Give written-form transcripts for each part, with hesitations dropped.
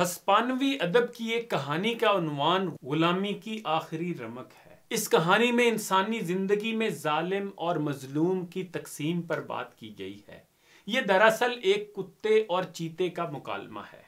ہسپانوی ادب کی ایک کہانی کا عنوان غلامی کی آخری رمق ہے۔ اس کہانی میں انسانی زندگی میں ظالم اور مظلوم کی تقسیم پر بات کی گئی ہے۔ یہ دراصل ایک کتے اور چیتے کا مکالمہ ہے۔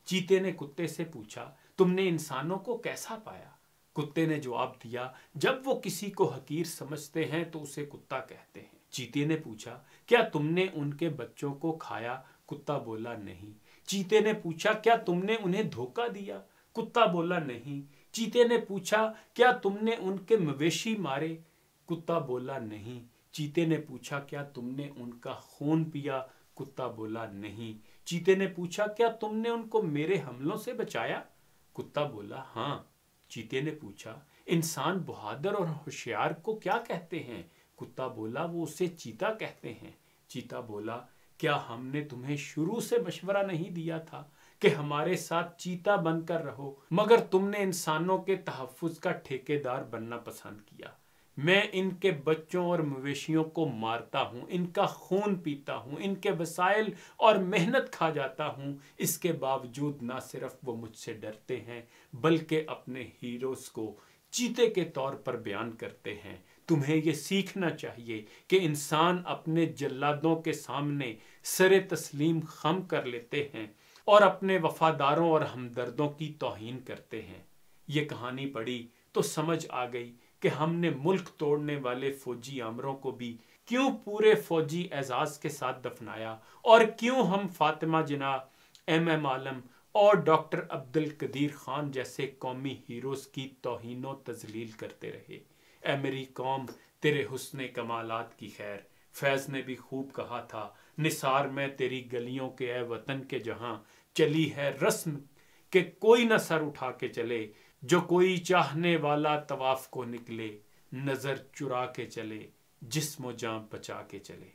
چیتے نے کتے سے پوچھا، تم نے انسانوں کو کیسا پایا؟ کتے نے جواب دیا، جب وہ کسی کو حقیر سمجھتے ہیں تو اسے کتا کہتے ہیں۔ چیتے نے پوچھا، کیا تم نے ان کے بچوں کو کھایا؟ کتا بولا، نہیں۔ چیتے نے پوچھا، کیا تم نے انہیں دھوکہ دیا؟ کتا بولا، نہیں۔ چیتے نے پوچھا، کیا تم نے ان کے مویشی مارے؟ کتا بولا، نہیں۔ چیتے نے پوچھا، کیا تم نے ان کا خون پیا؟ کتا بولا، نہیں۔ چیتے نے پوچھا، کیا تم نے ان کو میرے حملوں سے بچایا؟ کتا بولا، ہاں۔ چیتے نے پوچھا، انسان بہادر اور ہوشیار کو کیا کہتے ہیں؟ کتا بولا، وہ اسے چیتا کہتے ہیں۔ چیتا بولا، کیا ہم نے تمہیں شروع سے مشورہ نہیں دیا تھا کہ ہمارے ساتھ چیتا بن کر رہو، مگر تم نے انسانوں کے تحفظ کا ٹھیکیدار بننا پسند کیا۔ میں ان کے بچوں اور مویشیوں کو مارتا ہوں، ان کا خون پیتا ہوں، ان کے وسائل اور محنت کھا جاتا ہوں۔ اس کے باوجود نہ صرف وہ مجھ سے ڈرتے ہیں بلکہ اپنے ہیروز کو چیتے کے طور پر بیان کرتے ہیں۔ تمہیں یہ سیکھنا چاہیے کہ انسان اپنے جلادوں کے سامنے سر تسلیم خم کر لیتے ہیں اور اپنے وفاداروں اور ہمدردوں کی توہین کرتے ہیں۔ یہ کہانی پڑھی تو سمجھ آ گئی کہ ہم نے ملک توڑنے والے فوجی آمروں کو بھی کیوں پورے فوجی اعزاز کے ساتھ دفنایا، اور کیوں ہم فاطمہ جناح، ایم عالم اور ڈاکٹر عبدالقدیر خان جیسے قومی ہیروز کی توہین و تذلیل کرتے رہے۔ اے میری قوم، تیرے حسن کمالات کی خیر۔ فیض نے بھی خوب کہا تھا، نثار میں تیری گلیوں کے اے وطن کے جہاں چلی ہے رسم کہ کوئی نہ سر اٹھا کے چلے، جو کوئی چاہنے والا طواف کو نکلے، نظر چرا کے چلے، جسم و جاں بچا کے چلے۔